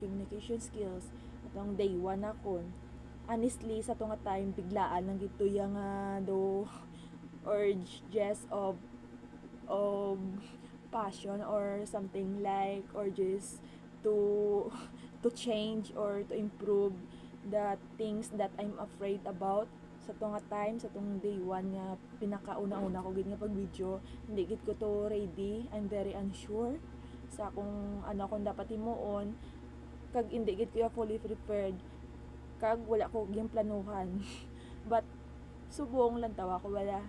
communication skills atong day 1 ako. Honestly sa tunga time biglaan lang gito yang do urge just of passion or something like urges to to change or to improve the things that I'm afraid about sa tunga time sa tong day 1 nga pinakauna-una ko gid nga pag video hindi gid ko to ready. I'm very unsure sa kung ano akong dapat himuon kag hindi gid ko fully prepared kag wala ko gyud planuhan but subong lang tawa ko wala.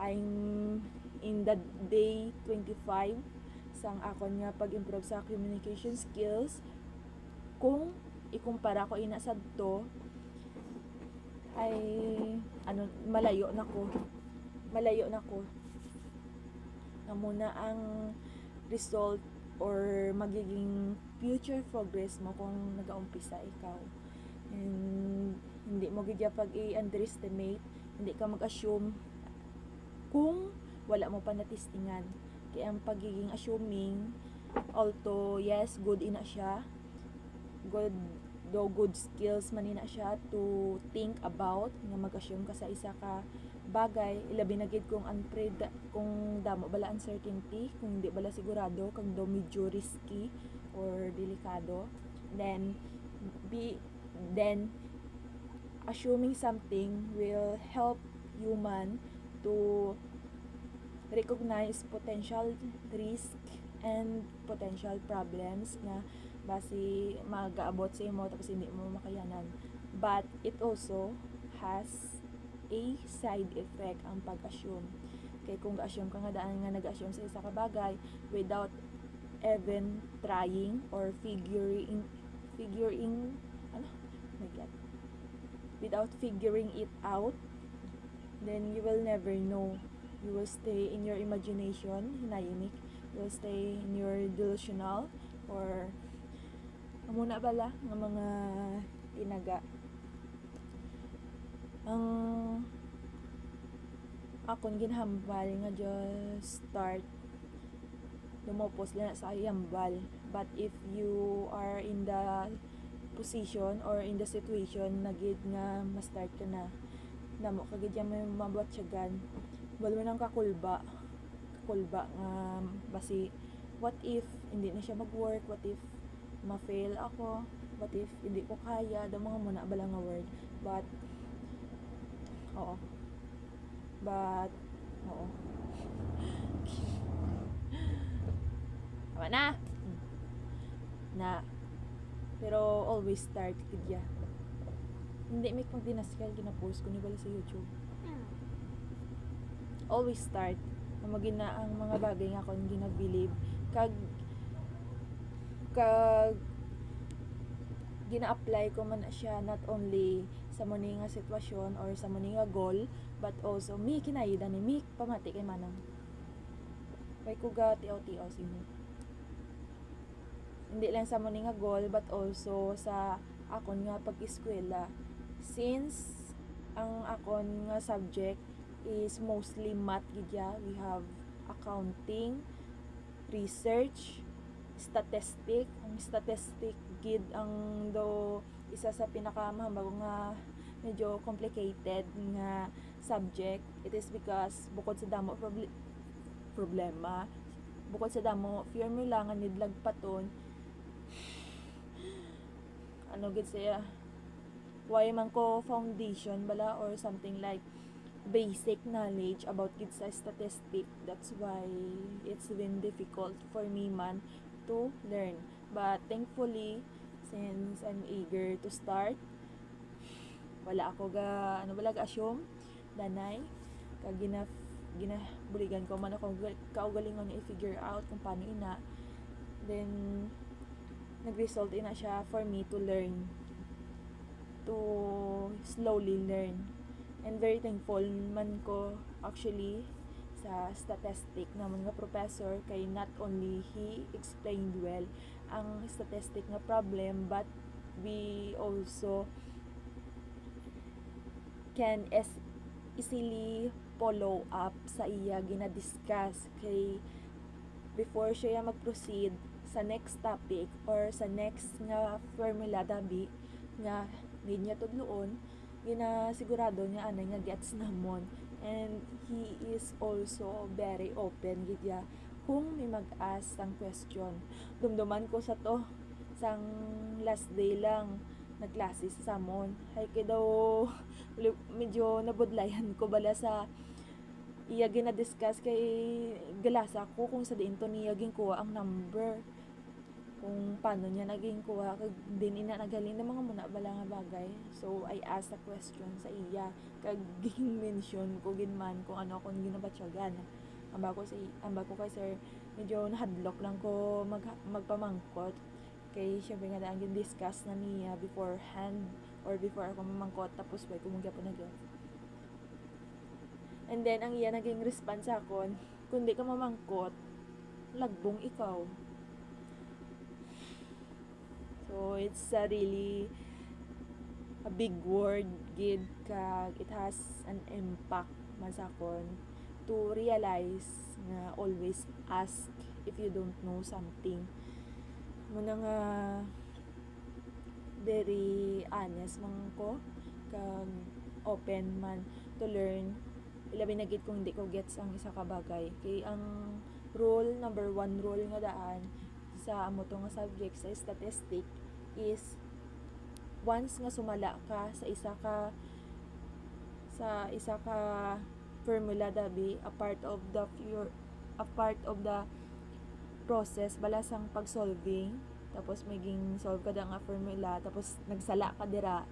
I'm in the day 25 sang akon nga pag-improve sa communication skills. Kung ikumpara ko ina sadto ay malayo na ko na muna ang result or magiging future progress mo kung nag-aumpisa ikaw. And hindi mo gid pag i-underestimate, hindi ka mag-assume kung wala mo pa natistingan. Kaya ang pagiging assuming, although yes, good ina siya, good skills man ina siya to think about nga mag-assume ka sa isa ka bagay, ilabi na gid kung kung damo bala uncertainty, kung hindi bala sigurado, kag do medyo risky or delikado, then assuming something will help human to recognize potential risk and potential problems nga basi mag-aabot sa imo tapos hindi mo makayanan. But it also has a side effect ang pag-assume. Kay kung ga-assume ka nga daan nga nag-assume sa isa ka bagay without even trying or figuring without figuring it out, then you will never know. You will stay in your imagination, hinayinik. You will stay in your delusional or muna bala ng mga tinaga. Ang akong ginhambal nga just start lumopos lang sa hambal. But if you are in the position or in the situation na gid nga ma-start ka na namo ka gid may mabatyagan wala mo nang kakulba nga basi what if hindi na siya mag-work, what if ma-fail ako, what if hindi ko kaya, da mga muna bala nga word but oo tama na pero always start kidya hindi may pag dinaskal gina-post ko ni bala sa YouTube. Always start na magina ang mga bagay nga akong gina-believe kag gina-apply ko man siya not only sa muni nga sitwasyon or sa muni nga goal but also mi kinayda ni mi pamati kay manang kay ko ga tiaw-tiaw sino hindi lang sa muni nga goal but also sa akon nga pag-eskwela since ang akon nga subject is mostly math gidya. We have accounting, research, statistic. Ang statistic gid ang do isa sa pinakamahambag nga medyo complicated nga subject. It is because bukod sa damo problema, bukod sa damo formula nga nidlag paton gid siya why man ko foundation bala or something like basic knowledge about gid sa statistic. That's why it's been difficult for me man to learn, but thankfully since I'm eager to start wala ako ga assume danay kag buligan ko man ako kaugalingon nga i-figure out kung paano ina, then nag-result ina siya for me to learn, to slowly learn. And very thankful man ko actually sa statistic na mga professor kay not only he explained well ang statistic na problem but we also can easily follow up sa iya gina-discuss kay before siya mag-proceed sa next topic or sa next nga formula dabi nga need niya tudloon, gina sigurado niya anay nga gets namon, and he is also very open gid ya kung may mag-ask sang question. Dumduman ko sa to sang last day lang nagklase sa samon, hay kay daw medyo nabudlayan ko bala sa iya gina-discuss kay galasa ko kung sa diin to niya ginkuha ang number, kung paano niya naging kuha kag din ina nagaling ng mga muna bala nga bagay. So I asked a question sa iya kag ging mention ko ginman kung ano akong ginabatsyagan. Amba ko kay sir, medyo nahadlok lang ko magpamangkot kay syempre nga daan yung discuss na niya beforehand or before ako mamangkot, tapos bay kumugya po na gyud. And then ang iya naging response sa akon, kung di ka mamangkot lagbong ikaw. So it's a really a big word gid, kag it has an impact man sa akon to realize nga always ask if you don't know something. Muna nga very honest man ko kag open man to learn, ilabi na gid kung hindi ko gets ang isa ka bagay. Kay ang number 1 rule nga daan sa amo to nga subject sa statistic is once nga sumala ka sa isa ka formula dabi, a part of the process bala sang pag-solving, tapos maging solve ka da nga formula, tapos nagsala ka dira,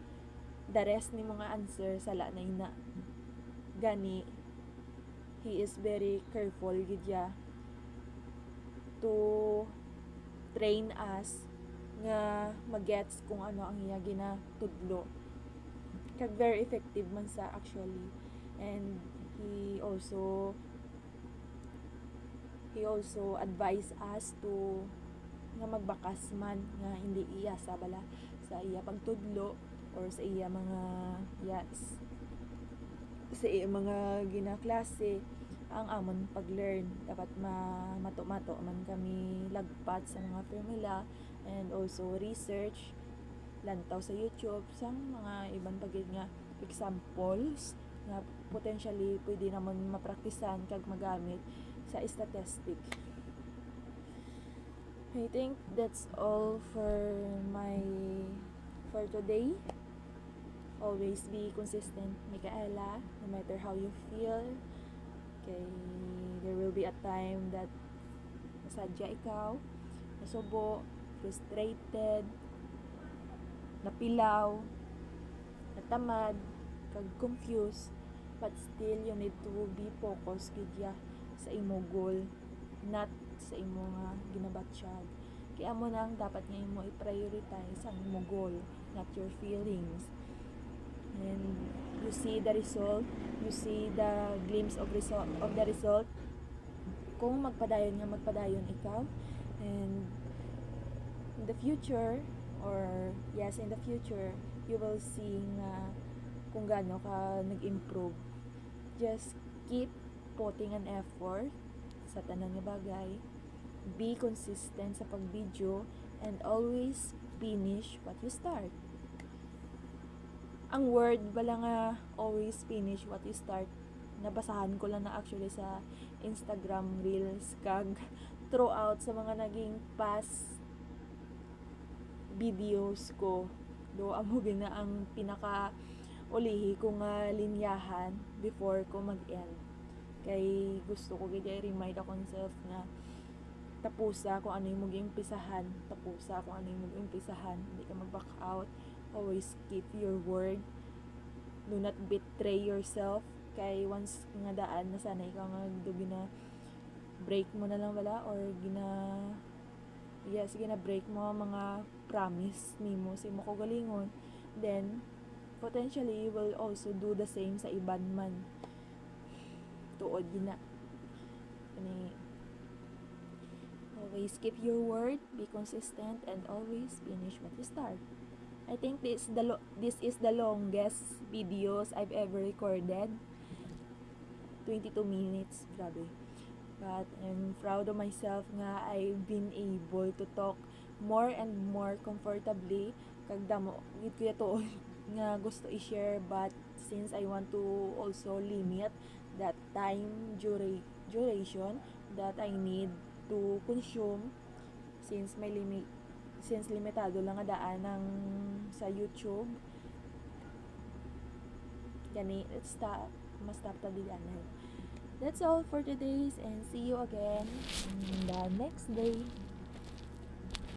the rest ni mga answer sala na ina gani. He is very careful gid ya to train us nga magets kung ano ang iya ginatudlo, kag very effective man sa actually. And he also advise us to nga magbakas man nga hindi iya sa bala sa iya pagtudlo or sa iya mga ginaklase ang amon pag-learn. Dapat mato-mato man kami lagpat sa mga formula, and also research lantaw sa YouTube sa mga ibang pagid nga examples nga potentially pwede namon mapraktisan kag magamit sa statistic. I think that's all for today. Always be consistent, Micaela, no matter how you feel. Okay, there will be a time that nasadya ikaw, nasubo, frustrated, napilaw, natamad, kag confused, but still you need to be focused gid sa imo goal, not sa imo nga ginabatsyag. Kaya mo nang dapat nga imo i-prioritize ang imo goal, not your feelings. And you see the result, you see the glimpse of the result kung magpadayon ikaw. And in the future, you will see nga kung gaano ka nag-improve. Just keep putting an effort sa tanan nga bagay, be consistent sa pag-video, and always finish what you start. Ang word bala nga always finish what you start, nabasahan ko lang na actually sa Instagram Reels kag throughout sa mga naging past videos ko. Do amo gina ang pinaka ulihi ko nga linyahan before ko mag-end. Kay gusto ko gid i-remind ako self na tapusa kung ano yung mag-impisahan, hindi ka mag-back out. Always keep your word, do not betray yourself. Kay once nga daan nasanay ka nga gina break mo na lang wala, or gina break mo mga promise nimo sa imo kaugalingon, then potentially you will also do the same sa iban man. Tuod gina ani. Always keep your word, be consistent, and always finish what you start. I think this is the longest videos I've ever recorded. 22 minutes, grabe. But I'm proud of myself nga I've been able to talk more and more comfortably kag damo gid ko to nga gusto i-share, but since I want to also limit that time duration that I need to consume, since may limit, since limitado lang nga daan ng sa YouTube gani, let's stop, mas stop ta di anay. That's all for today's, and see you again in the next day.